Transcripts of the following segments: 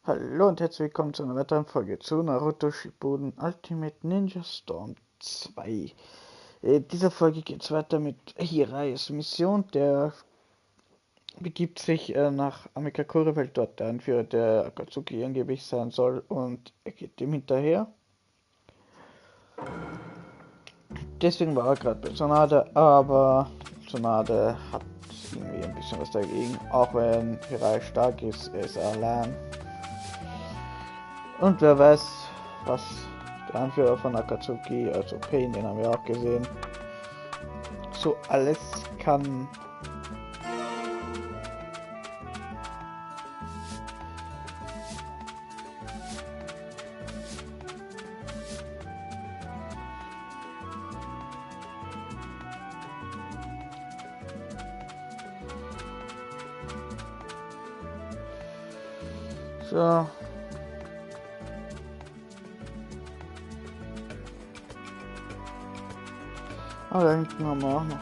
Hallo und herzlich willkommen zu einer weiteren Folge zu Naruto Shippuden Ultimate Ninja Storm 2. In dieser Folge geht es weiter mit Jirayas Mission. Der begibt sich nach Amikakure, weil dort der Anführer der Akatsuki angeblich sein soll, und er geht dem hinterher. Deswegen war er gerade bei Tsunade, aber Tsunade hat irgendwie ein bisschen was dagegen. Auch wenn Jiraiya stark ist, er ist allein. Und wer weiß, was der Anführer von Akatsuki, also Pain, den haben wir auch gesehen, so alles kann. So. Aber da hinten haben wir auch noch.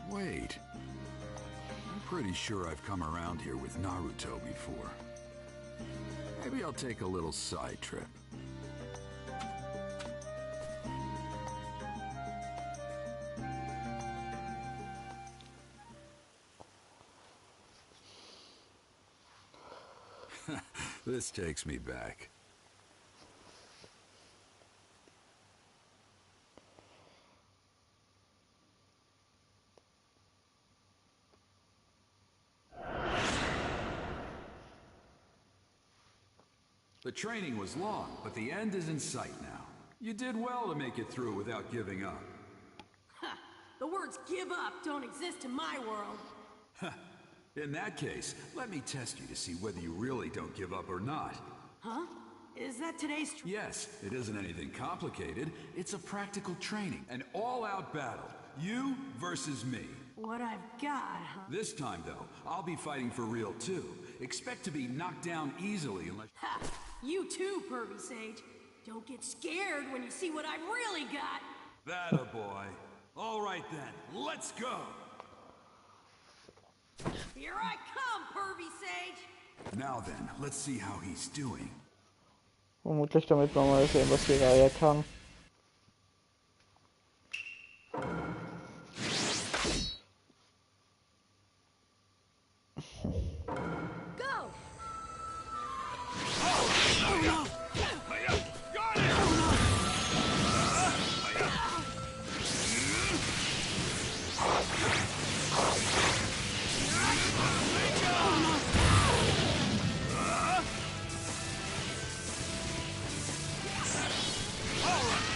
Wait. I'm pretty sure I've come around here with Naruto before. Maybe I'll take a little side trip. This takes me back. The training was long, but the end is in sight now. You did well to make it through without giving up. The words give up don't exist in my world. In that case, let me test you to see whether you really don't give up or not. Huh? Is that today's Yes, it isn't anything complicated. It's a practical training, an all-out battle. You versus me. what I've got, huh? This time, though, I'll be fighting for real, too. Expect to be knocked down easily unless... Ha! You too, Pervy Sage. Don't get scared when you see what I've really got. That a boy. All right, then. Let's go! Here I come, Pervy Sage! Now then, let's see how he's doing. Vermutlich damit wir mal sehen, was Jiraiya kann. Go! All right.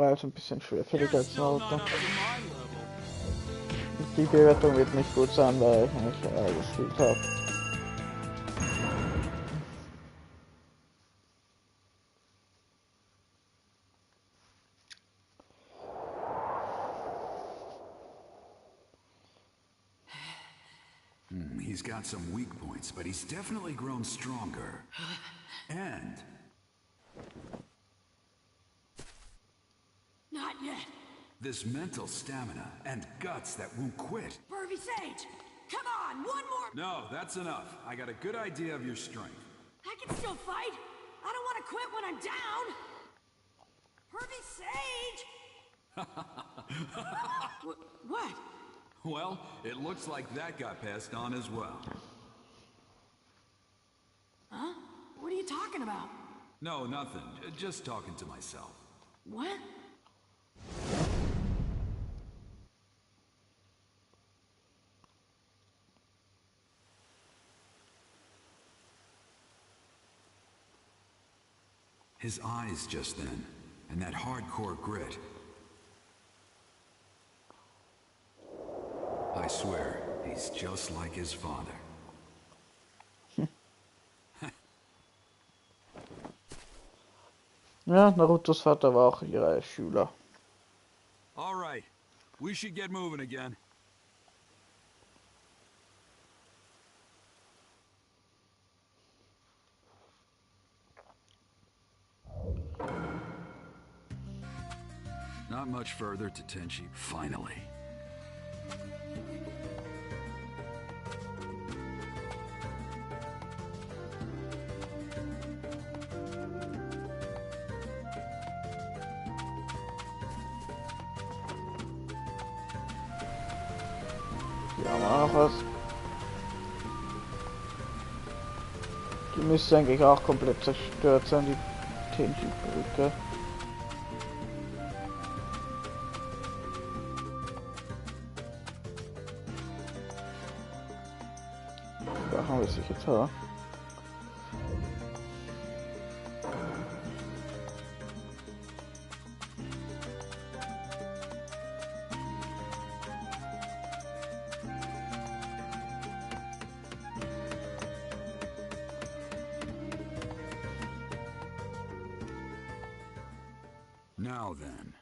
also ein bisschen schwerfällig You're als still Naruto. not up to my level. Und die Bewertung wird nicht gut sein, weil ich eigentlich gespielt habe. He's got some weak points, but he's definitely grown stronger. And Not yet. this mental stamina and guts that won't quit. Pervy Sage, come on, one more. No, that's enough. I got a good idea of your strength. I can still fight. I don't want to quit when I'm down. Pervy Sage. What? Well, it looks like that got passed on as well. Huh? What are you talking about? No, nothing. Just talking to myself. What? His eyes just then, and that hardcore grit. I swear, he's just like his father. Ja, Narutos Vater war auch ihre Schüler. All right, we should get moving again. Not much further to Tenchi, finally. Hier haben wir auch noch was. Die müsste eigentlich auch komplett zerstört sein, die Tenchi-Brücke. Da haben wir sich jetzt her. Now then,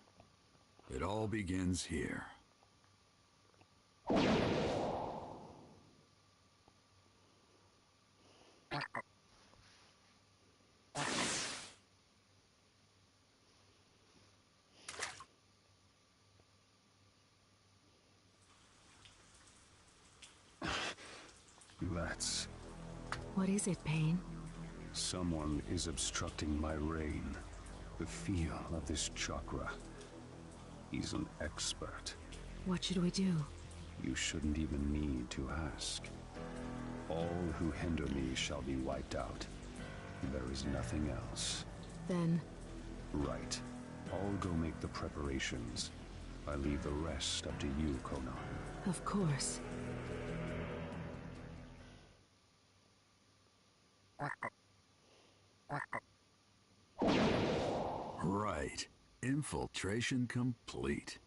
it all begins here. That's... What is it, Pain? Someone is obstructing my reign. The feel of this chakra. He's an expert. What should we do? You shouldn't even need to ask. All who hinder me shall be wiped out. There is nothing else. Then... Right. I'll go make the preparations. I leave the rest up to you, Conan. Of course. Right. Infiltration complete.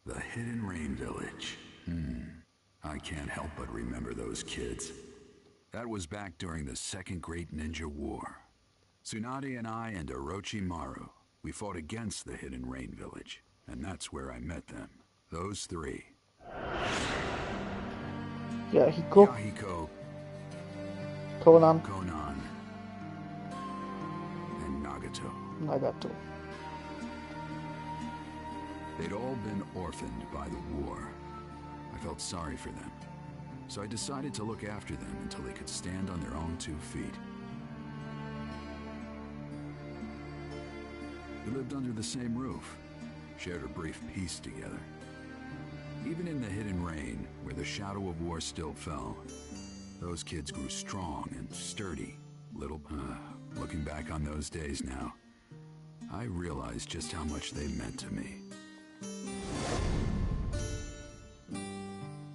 The Hidden Rain Village. I can't help but remember those kids. That was back during the Second Great Ninja War. Tsunade and I and Orochimaru, we fought against the Hidden Rain Village, and that's where I met them. Those three. Yahiko, Conan, Conan, and Nagato. Nagato. They'd all been orphaned by the war. I felt sorry for them, so I decided to look after them until they could stand on their own 2 feet. We lived under the same roof, shared a brief peace together. Even in the Hidden Rain, where the shadow of war still fell, those kids grew strong and sturdy. Looking back on those days now, I realized just how much they meant to me.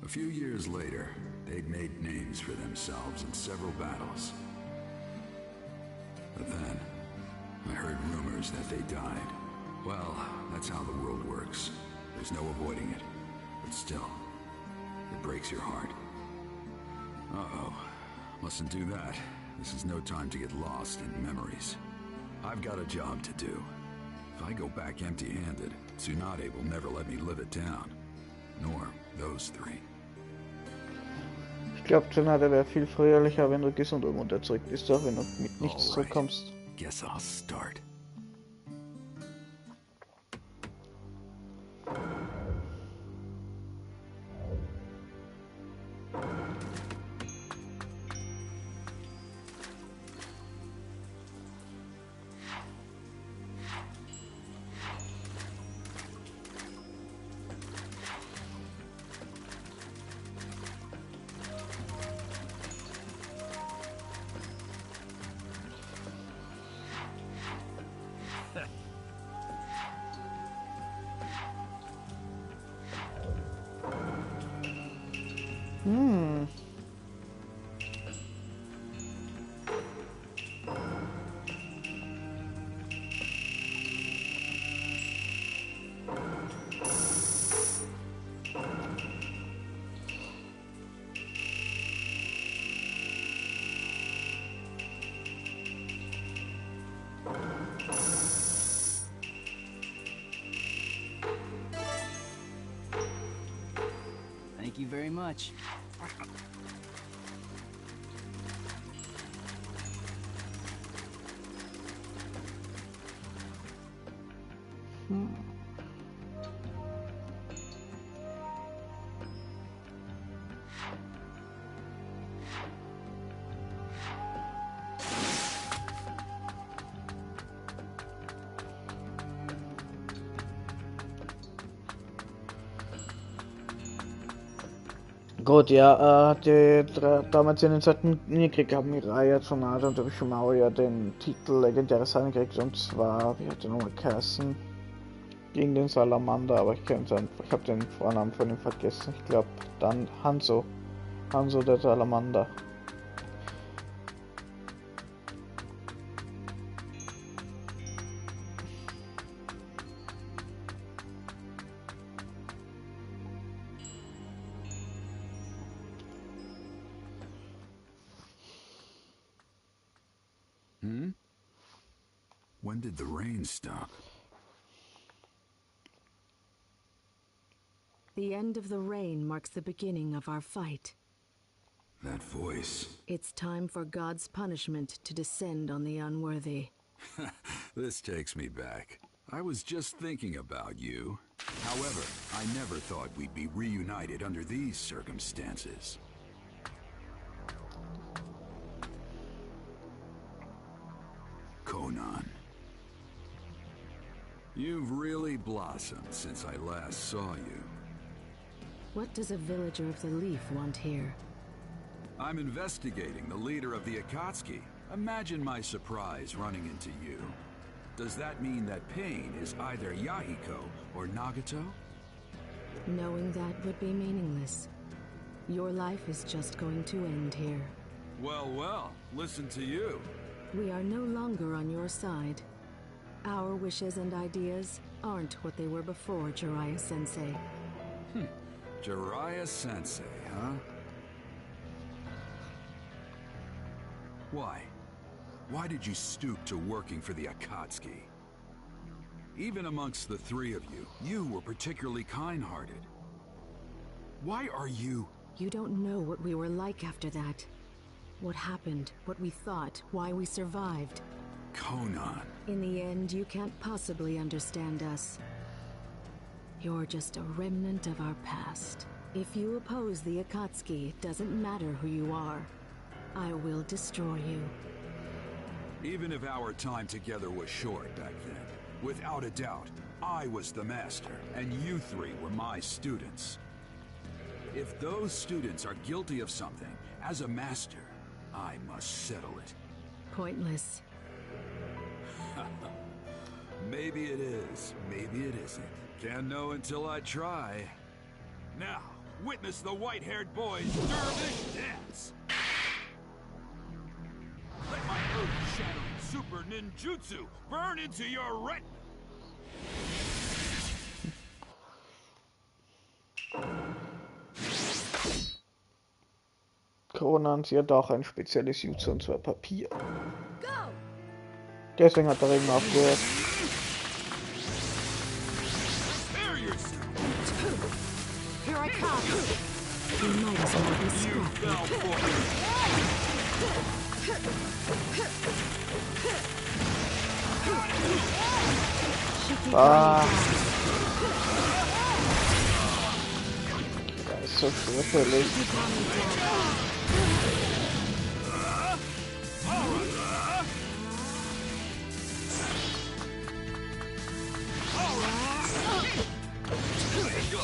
A few years later, they'd made names for themselves in several battles. But then, I heard rumors that they died. Well, that's how the world works. There's no avoiding it. But still, it breaks your heart. Uh-oh. Mustn't do that. This is no time to get lost in memories. I've got a job to do. If I go back empty-handed, Tsunade will never let me live it down. Nor those three. Ich glaube, Tsunade wäre viel fröhlicher, wenn du gesund und munter zurück bist, auch wenn du mit nichts Alright. zurückkommst. Guess I'll start. Thank you very much. Gut, ja, damals in den Zweiten Weltkrieg haben Jiraya, Tsunade und Orochimaru ja den Titel Legendäres Sein gekriegt, und zwar, wie hat der nochmal geheißen? Gegen den Salamander, aber ich habe den Vornamen von ihm vergessen. Ich glaube dann Hanzo der Salamander. When did the rain stop? The end of the rain marks the beginning of our fight. That voice. It's time for God's punishment to descend on the unworthy. This takes me back. I was just thinking about you. However, I never thought we'd be reunited under these circumstances. Conan. You've really blossomed since I last saw you. What does a villager of the Leaf want here? I'm investigating the leader of the Akatsuki. Imagine my surprise running into you. Does that mean that Pain is either Yahiko or Nagato? Knowing that would be meaningless. Your life is just going to end here. Well, listen to you. We are no longer on your side. Our wishes and ideas aren't what they were before, Jiraiya-sensei. Jiraiya-sensei, huh? Why? Why did you stoop to working for the Akatsuki? Even amongst the three of you, you were particularly kind-hearted. Why are you... You don't know what we were like after that. What happened, what we thought, why we survived. Conan. In the end, you can't possibly understand us. You're just a remnant of our past. If you oppose the Akatsuki, it doesn't matter who you are. I will destroy you. Even if our time together was short back then, without a doubt, I was the master, and you three were my students. If those students are guilty of something, as a master, I must settle it. Pointless. Maybe it is, maybe it isn't. Can't know until I try. Now, witness the white-haired boy's dervish dance! Let my earth-shattering super ninjutsu burn into your ret. Conan, sie hat auch ein spezielles Jutsu, und zwar Papier. Go! Deswegen hat der Regen aufgehört. Prepare yourself. Here I come. We might as well be You scrappy. fell for it. Ja, ist so schwerfällig.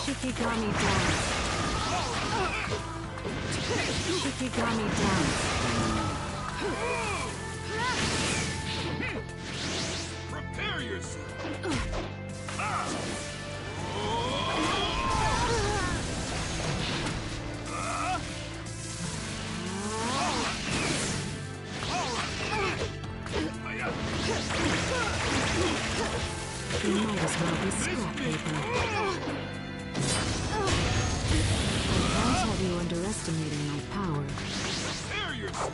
Shikigami dance. Shikigami dance. Prepare yourself. We might as well be scrap paper. I can't have you underestimating my power. Prepare yourself.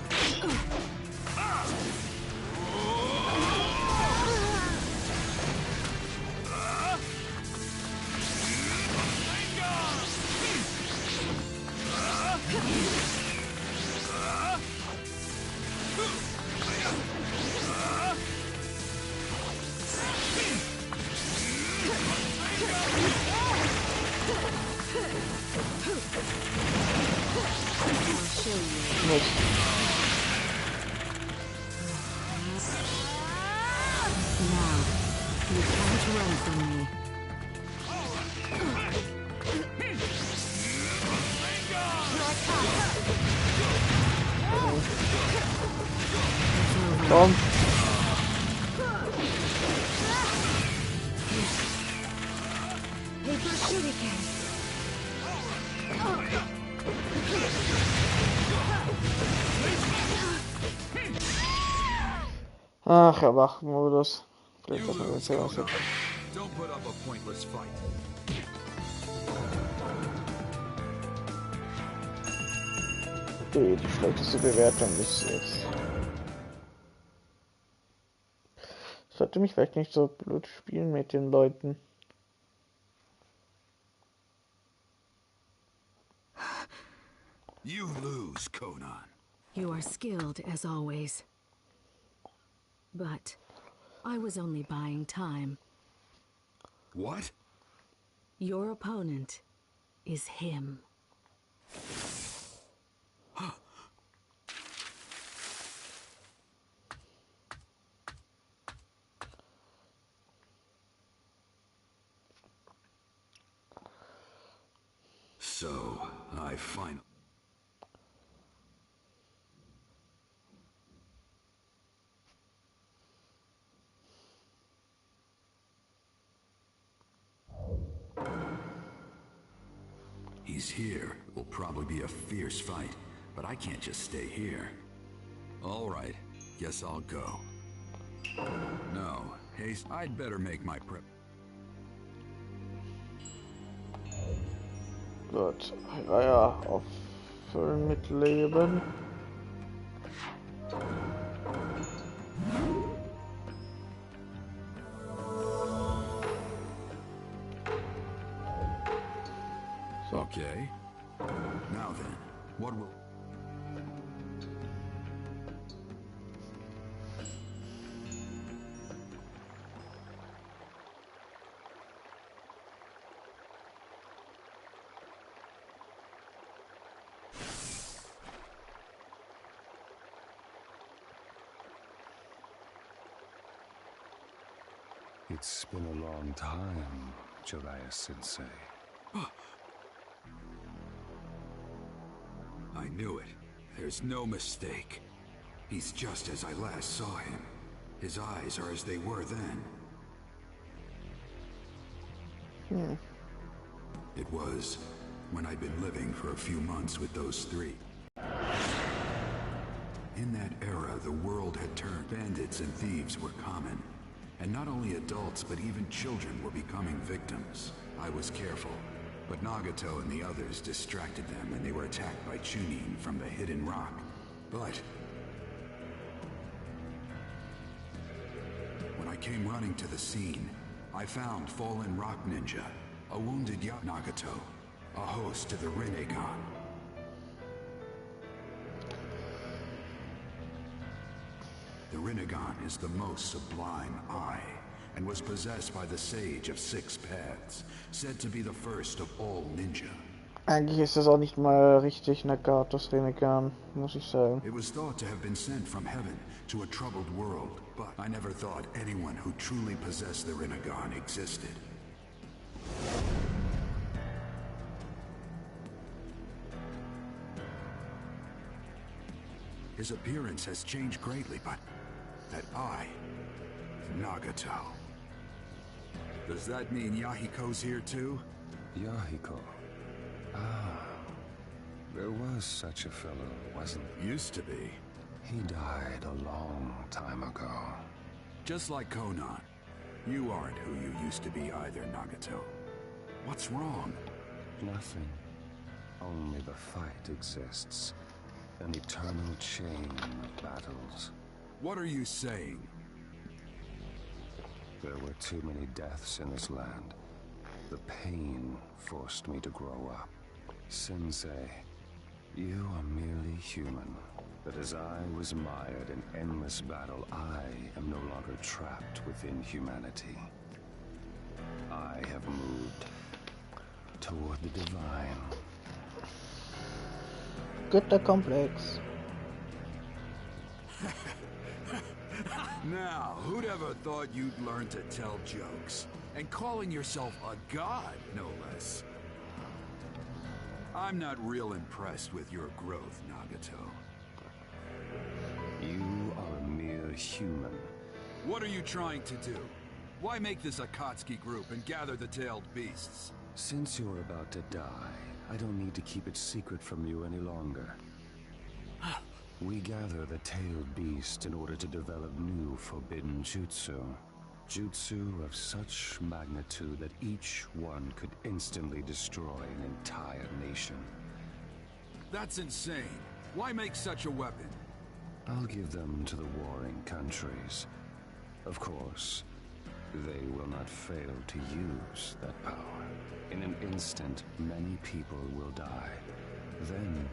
I'll show you. Nicht. Now, you can't run from me. Komm. Paper shuriken. Ach, Erwachmodus. Vielleicht You hat man lose, jetzt ja was. Conan. Don't put up a pointless fight. Die schlechteste Bewertung ist jetzt. Sollte mich vielleicht nicht so blöd spielen mit den Leuten. You lose, Conan. You are skilled as always. But I was only buying time. What? Your opponent is him. So, I finally... He's here. Will probably be a fierce fight, but I can't just stay here. All right, guess I'll go. No, haste. I'd better make my prep. Gut, Jiraya auffüllen mit Leben. Okay. Now then, what will... It's been a long time, Jiraiya-sensei. I knew it. There's no mistake. He's just as I last saw him. His eyes are as they were then. It was when I'd been living for a few months with those three. In that era, the world had turned. Bandits and thieves were common. And not only adults, but even children were becoming victims. I was careful, but Nagato and the others distracted them and they were attacked by Chunin from the hidden rock. But when I came running to the scene, I found fallen rock ninja, a wounded Nagato, a host to the Rinnegan. The Rinnegan is the most sublime eye, and was possessed by the Sage of Six Paths, said to be the first of all ninja. Eigentlich ist das auch nicht mal richtig Nagatos Rinnegan, muss ich sagen. It was thought to have been sent from heaven to a troubled world, but I never thought anyone who truly possessed the Rinnegan existed. His appearance has changed greatly, but that eye, Nagato. Does that mean Yahiko's here too? Yahiko. Ah, there was such a fellow, wasn't there? Used to be. He died a long time ago. Just like Conan. You aren't who you used to be either, Nagato. What's wrong? Nothing. Only the fight exists. An eternal chain of battles. What are you saying? There were too many deaths in this land. The pain forced me to grow up. Sensei, you are merely human. But as I was mired in endless battle, I am no longer trapped within humanity. I have moved toward the divine. Götterkomplex. Now, who'd ever thought you'd learn to tell jokes? And calling yourself a god, no less. I'm not real impressed with your growth, Nagato. You are a mere human. What are you trying to do? Why make this Akatsuki group and gather the tailed beasts? Since you're about to die, I don't need to keep it secret from you any longer. We gather the tailed beast in order to develop new forbidden jutsu. Jutsu of such magnitude that each one could instantly destroy an entire nation. That's insane. Why make such a weapon? I'll give them to the warring countries. Of course, they will not fail to use that power. In an instant, many people will die. Then,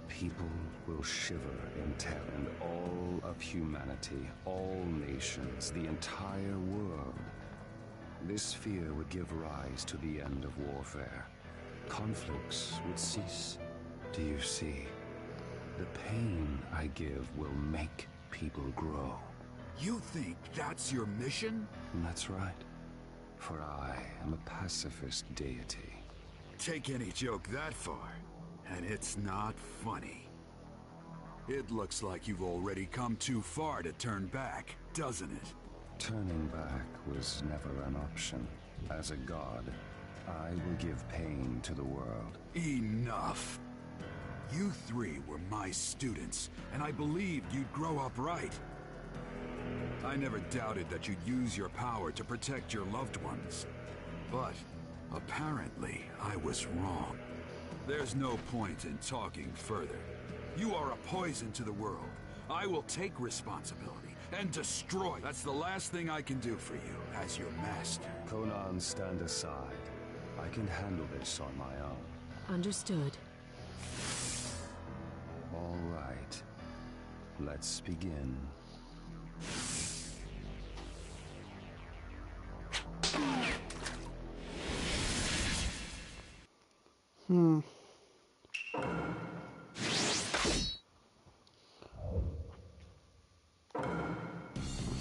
people will shiver in terror, and all of humanity, all nations, the entire world. This fear would give rise to the end of warfare. Conflicts would cease. Do you see? The pain I give will make people grow. You think that's your mission? That's right. For I am a pacifist deity. Take any joke that far, and it's not funny. It looks like you've already come too far to turn back, doesn't it? Turning back was never an option. As a god, I will give pain to the world. Enough! You three were my students, and I believed you'd grow up right. I never doubted that you'd use your power to protect your loved ones. But apparently, I was wrong. There's no point in talking further. You are a poison to the world. I will take responsibility and destroy. That's the last thing I can do for you as your master. Conan, stand aside. I can handle this on my own. Understood. All right. Let's begin.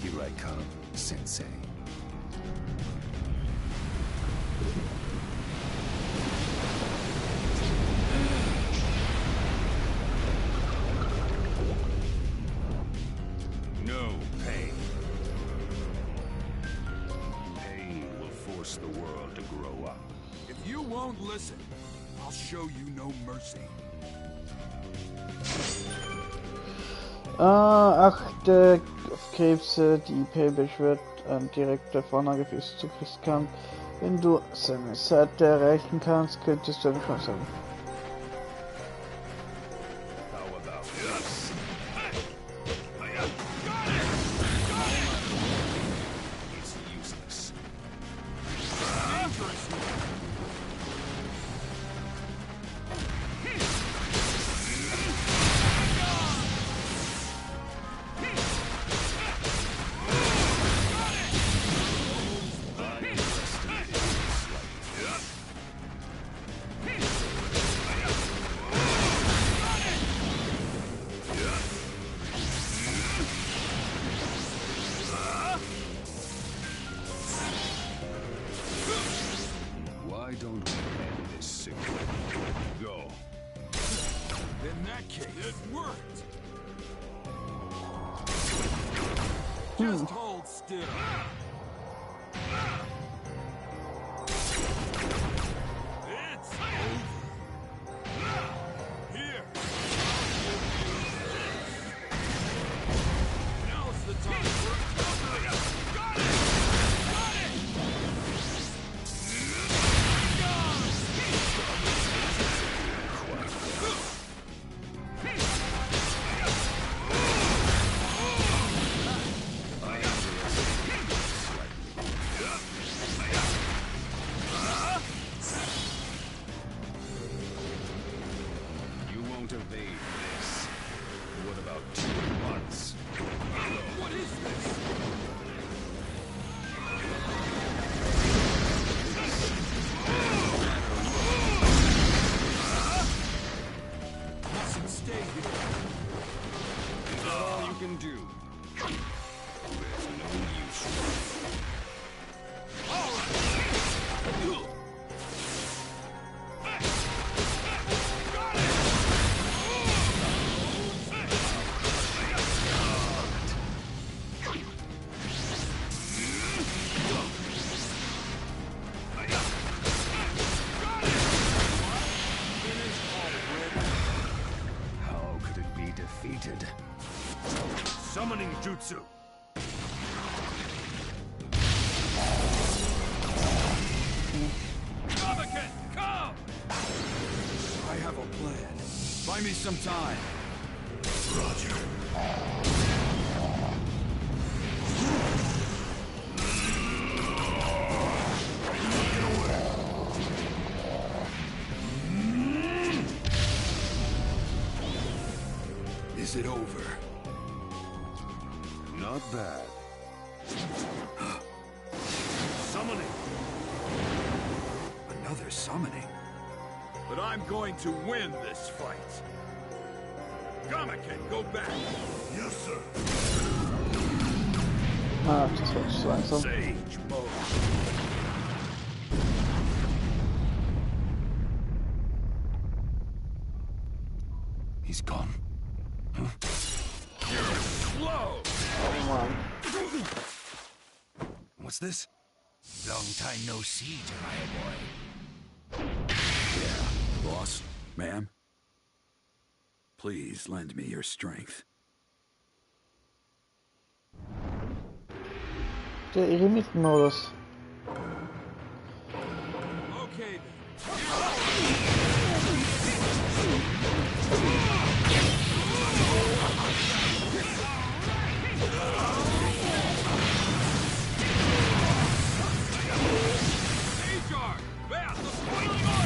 Here I come, Sensei. No pain. Pain will force the world to grow up. If you won't listen, I'll show you no mercy. Achte auf Krebse, die IP beschwört ein direkter Vornagefäß Zugriffskampf. Wenn du seine Seite erreichen kannst, könntest du eine Chance haben. Why don't we end this secret? Go. In that case, it worked. Just hold still. It's over. Here. Now's the time for recovery. Got it! Got it! You won't evade this. What about 2 months? What is this? Mustn't stay here. Is that all you can do? There's no use. All right. Got it! How could it be defeated? Summoning jutsu. Kamaken, come! I have a plan. Buy me some time. Roger. Is it over? Not bad. Summoning. Another summoning. But I'm going to win this fight. Kamaken, go back. Yes, sir. Ah, das war zu langsam. Sage mode. He's gone. You're slow. Oh Mann. What's this? Long time no see, Jiraya boy. Yeah, boss, ma'am. Please lend me your strength. Der Eremit-Modus. Okay Ajar! Bath of boiling oil!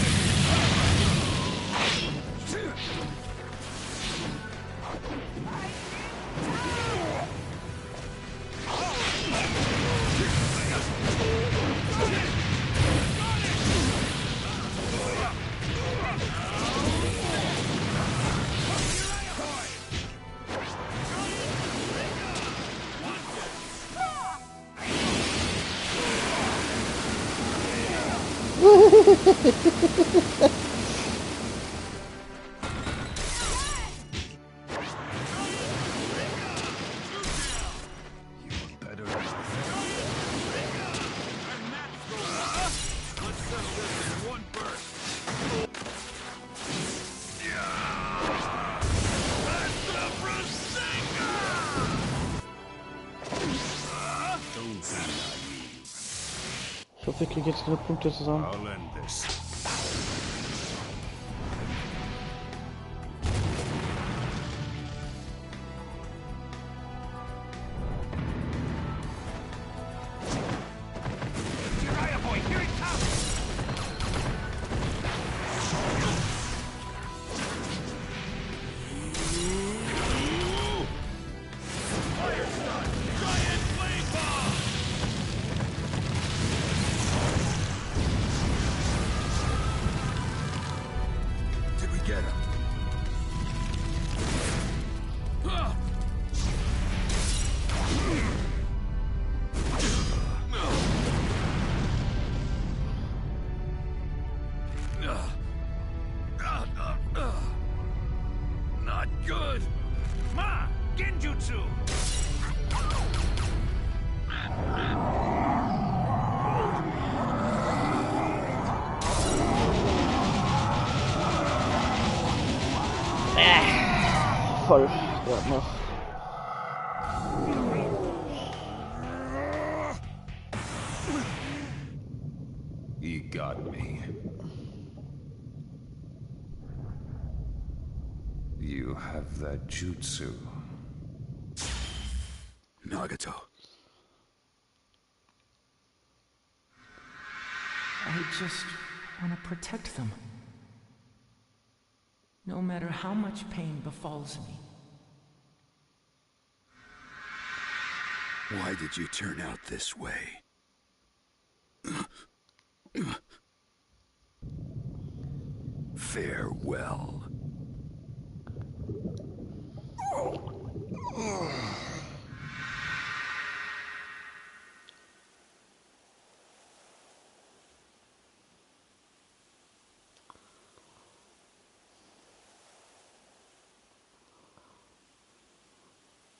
hoffe, ich kriege jetzt genug Punkte zusammen. I'll end this. Jiraya boy, here it comes! Fire stun! Giant flame bomb! Did we get him? Not good! Ma! Genjutsu! Voll. Ja, noch. You got me. You have that jutsu. Nagato. I just want to protect them. No matter how much pain befalls me. Why did you turn out this way? Farewell.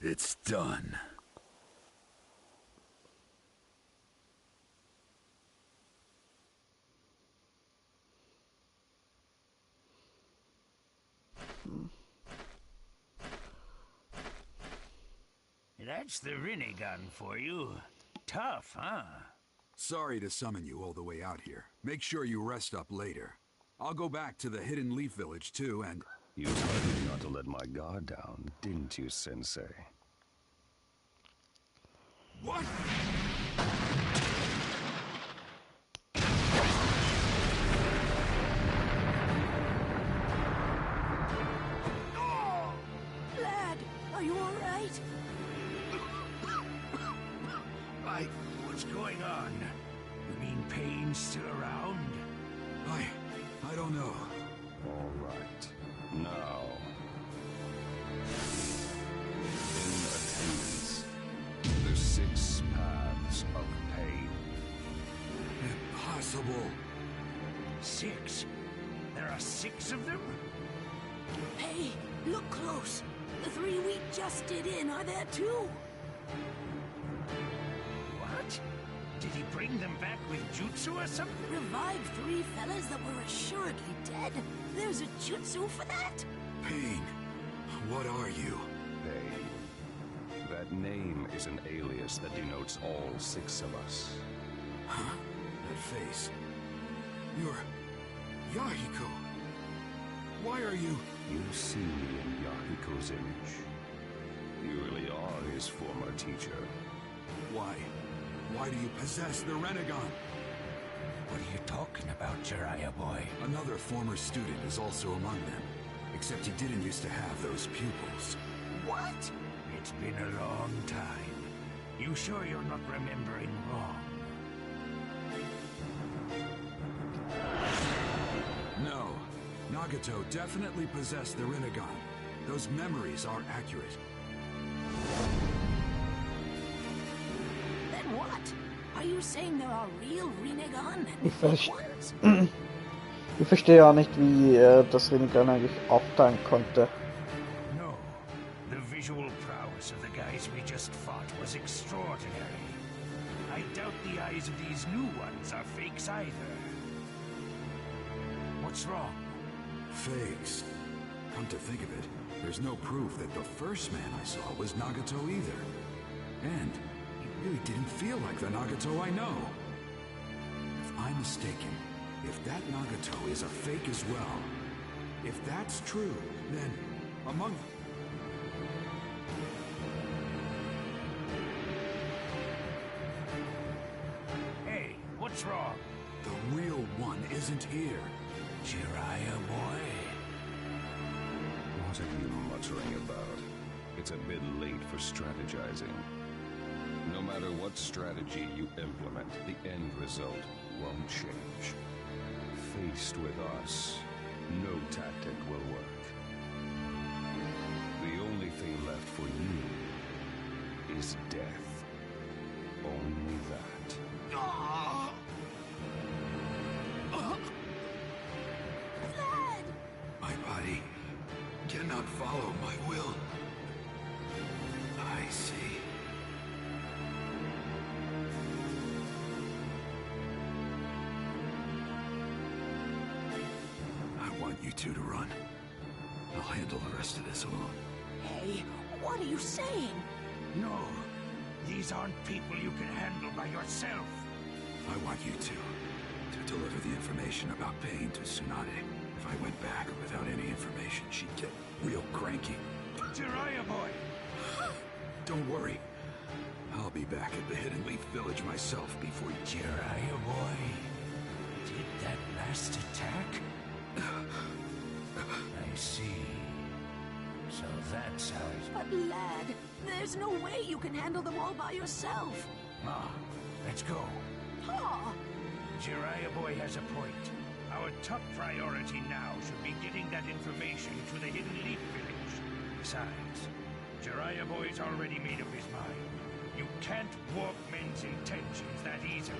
It's done. That's the Rinnegan for you. Tough, huh? Sorry to summon you all the way out here. Make sure you rest up later. I'll go back to the Hidden Leaf Village too, and... You told me not to let my guard down, didn't you, Sensei? What? Lad, are you all right? What's going on? You mean pain's still around? I don't know. All right. Now. In attendance, the 6 paths of pain. Impossible. 6? There are 6 of them? Hey, look close. The 3 we just did in are there too. What? Did he bring them back with jutsu or something? Revived 3 fellas that were assuredly dead. There's a jutsu for that? Pain. What are you? Pain. That name is an alias that denotes all 6 of us. Huh? That face. You're... Yahiko. Why are you... You see me in Yahiko's image. You really are his former teacher. Why? Why do you possess the Rinnegan? What are you talking about, Jiraya boy? Another former student is also among them. Except he didn't used to have those pupils. What? It's been a long time. You sure you're not remembering wrong? No. Nagato definitely possessed the Rinnegan. Those memories are accurate. Then what? Are you saying there are real Rinnegan and Ich, fake ones? ich verstehe auch nicht, wie er das Rinnegan eigentlich aufteilen konnte. No. The visual prowess of the guys we just fought was extraordinary. I doubt the eyes of these new ones are fakes either. What's wrong? Fakes. Come to think of it, there's no proof that the first man I saw was Nagato either. And he really didn't feel like the Nagato I know. mistaken, if that Nagato is a fake as well, if that's true, then among... Hey, what's wrong? The real one isn't here. Jiraya boy? What are you muttering about? It's a bit late for strategizing. No matter what strategy you implement, the end result won't change. Faced with us, no tactic will work. The only thing left for you is death. Only that. My body cannot follow my will. I see. I want you two to run. I'll handle the rest of this alone. Hey, what are you saying? No, these aren't people you can handle by yourself. I want you two to deliver the information about Pain to Tsunade. If I went back without any information, she'd get real cranky. Jiraya boy! Don't worry. I'll be back at the Hidden Leaf Village myself before you... Jiraya boy, did that last attack? I see. So that's how it... But lad, there's no way you can handle them all by yourself. Ma, let's go. Pa! Jiraya boy has a point. Our top priority now should be getting that information to the Hidden Leaf Village. Besides, Jiraya boy's already made up his mind. You can't warp men's intentions that easily.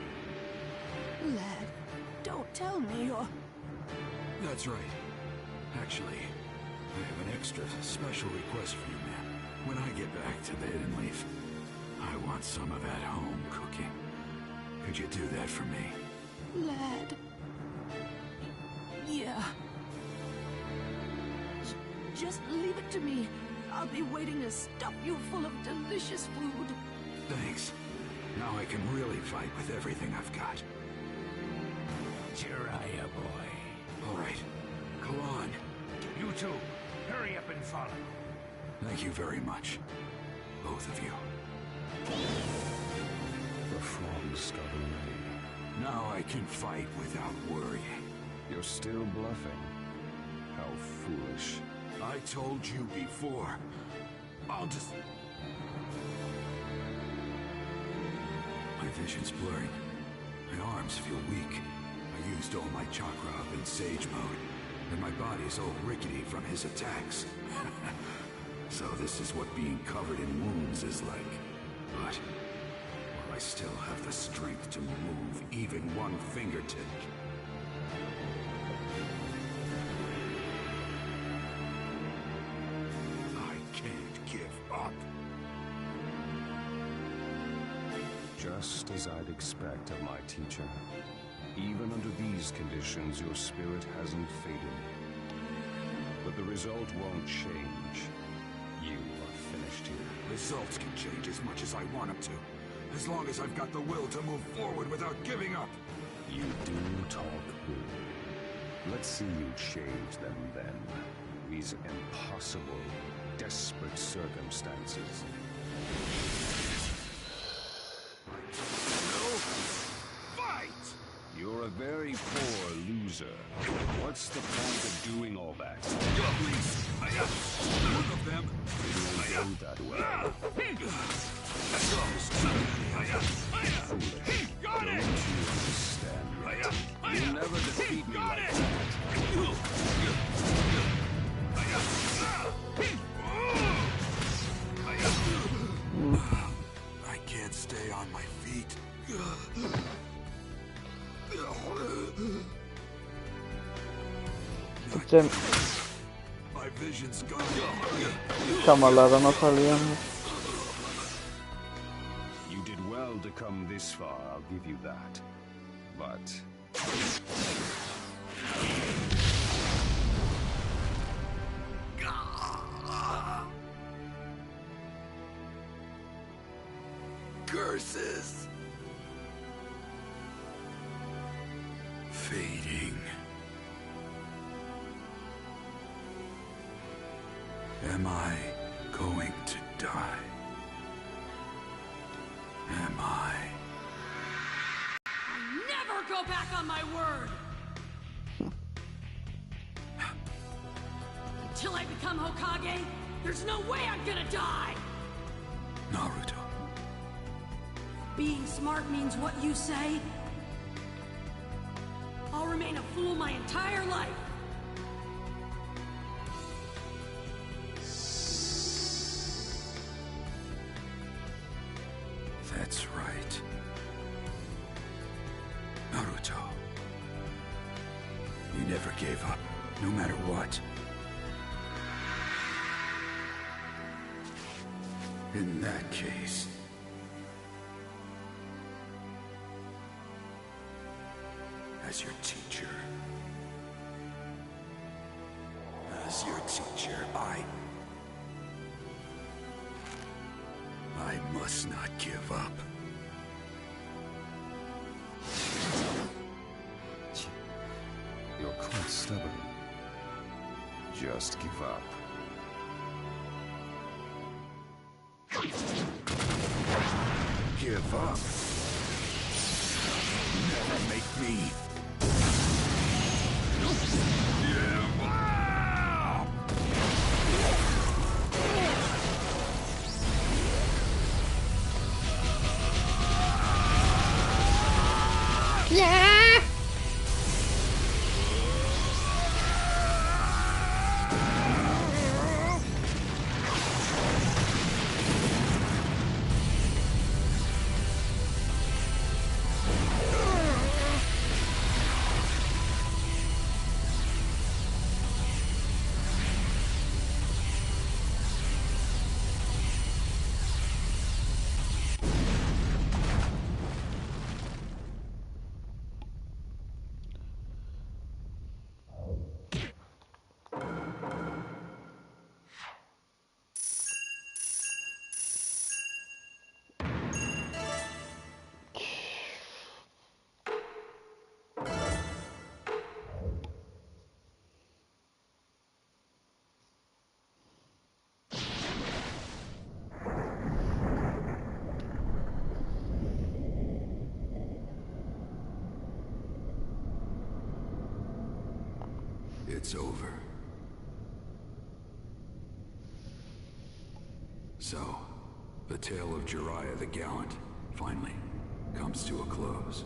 Lad, don't tell me you're... That's right. Actually, I have an extra special request for you, man. When I get back to the Hidden Leaf, I want some of that home cooking. Could you do that for me? Lad... Yeah. Just leave it to me. I'll be waiting to stuff you full of delicious food. Thanks. Now I can really fight with everything I've got. Jiraya boy. All right. Go on. You two, hurry up and follow. Thank you very much. Both of you. The frogs got away. Now I can fight without worrying. You're still bluffing. How foolish. I told you before. I'll just... My vision's blurring. My arms feel weak. I used all my chakra up in Sage mode, and my body's all rickety from his attacks. So this is what being covered in wounds is like. But will I still have the strength to move even one fingertip? I can't give up. Just as I'd expect of my teacher. Even under these conditions, your spirit hasn't faded. But the result won't change. You are finished here. Results can change as much as I want them to. As long as I've got the will to move forward without giving up. You do talk good. Let's see you change them then. These impossible, desperate circumstances. You're a very poor loser. What's the point of doing all that? Please! One of them! It won't go that way. Foolish. Don't you understand yet? You'll never defeat me like that. I can't stay on my feet. My vision's gone. Kammerlader noch verlieren. You did well to come this far, I'll give you that. But... Curses! fading. Am I going to die? Am I? Never go back on my word! Until I become Hokage, there's no way I'm gonna die! Naruto. Being smart means what you say? I'll remain a fool my entire life! That's right. Naruto. You never gave up, no matter what. In that case... as your teacher... I must not give up. You're quite stubborn. Just give up. Give up? Never make me... give up! Yeah! It's over. So, the tale of Jiraya the Gallant finally comes to a close.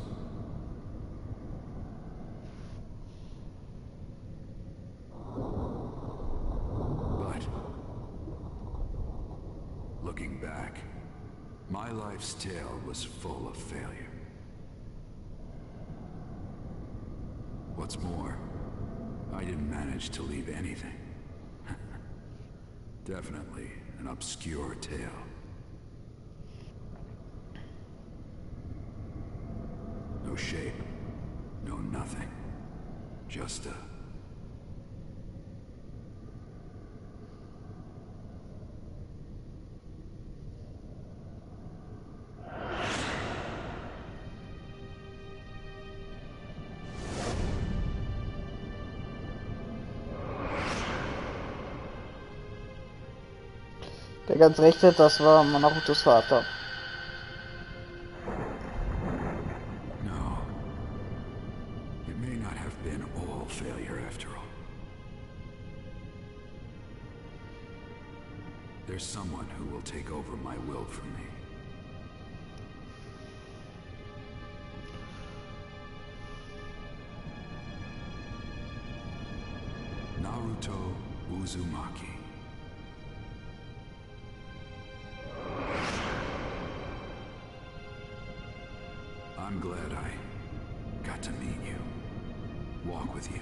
But, looking back, my life's tale was full of failure. What's more, I didn't manage to leave anything. Definitely an obscure tale. No shape, no nothing. Just a... Der ganz rechte, das war Narutos Vater. No. It may not have been all failure after all. There's someone who will take over my will from me. Naruto Uzumaki. I'm glad I got to meet you, walk with you,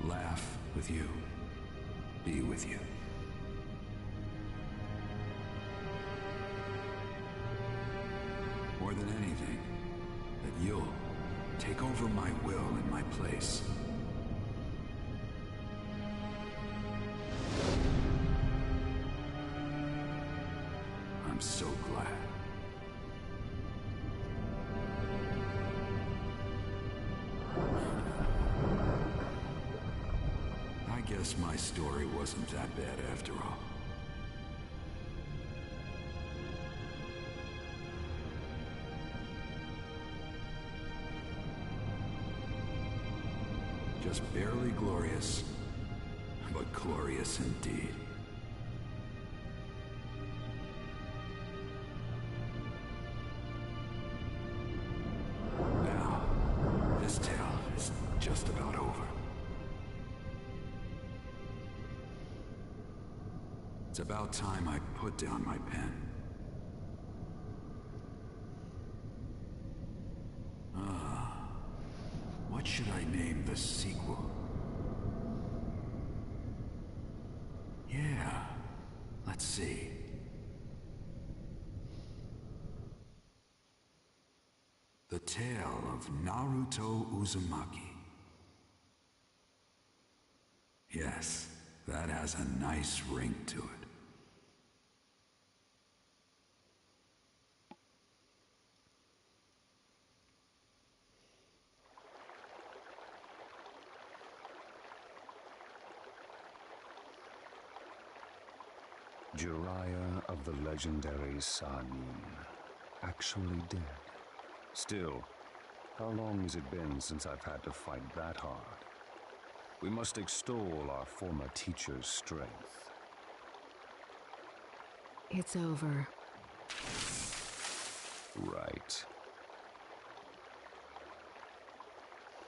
laugh with you, be with you. More than anything, that you'll take over my will in my place. I'm so glad. guess my story wasn't that bad after all. Just barely glorious, but glorious indeed. Now, this tale is just about over. It's about time I put down my pen. What should I name the sequel? Yeah, let's see. The Tale of Naruto Uzumaki. Yes, that has a nice ring to it. Jiraya of the legendary sun, actually dead. Still, how long has it been since I've had to fight that hard? We must extol our former teacher's strength. It's over. Right.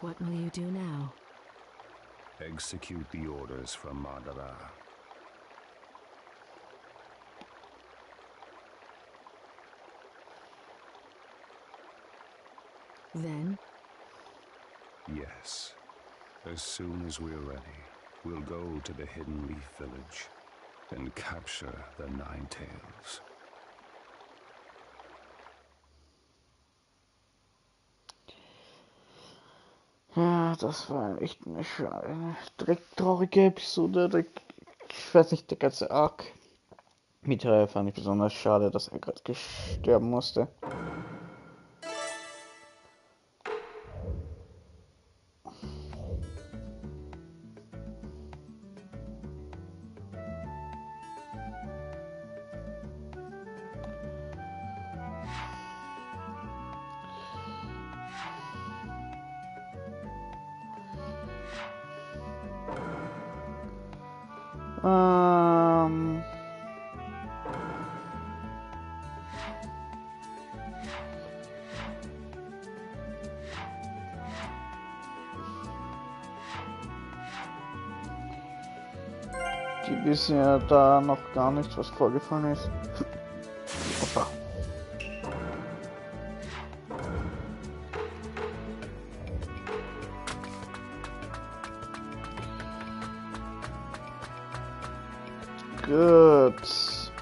What will you do now? Execute the orders from Madara. Then? Yes. As soon as we're ready, we'll go to the Hidden Leaf Village and capture the Nine Tails. Ja, das war echt eine direkt traurige Episode. Ich weiß nicht, der ganze Arc mit Jiraiya fand ich besonders schade, dass er gerade sterben musste. Die wissen ja da noch gar nicht, was vorgefallen ist. Opa. Gut.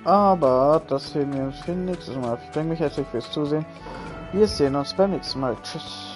Aber das sehen wir uns für nächstes Mal. Ich bedanke mich herzlich fürs Zusehen. Wir sehen uns beim nächsten Mal. Tschüss.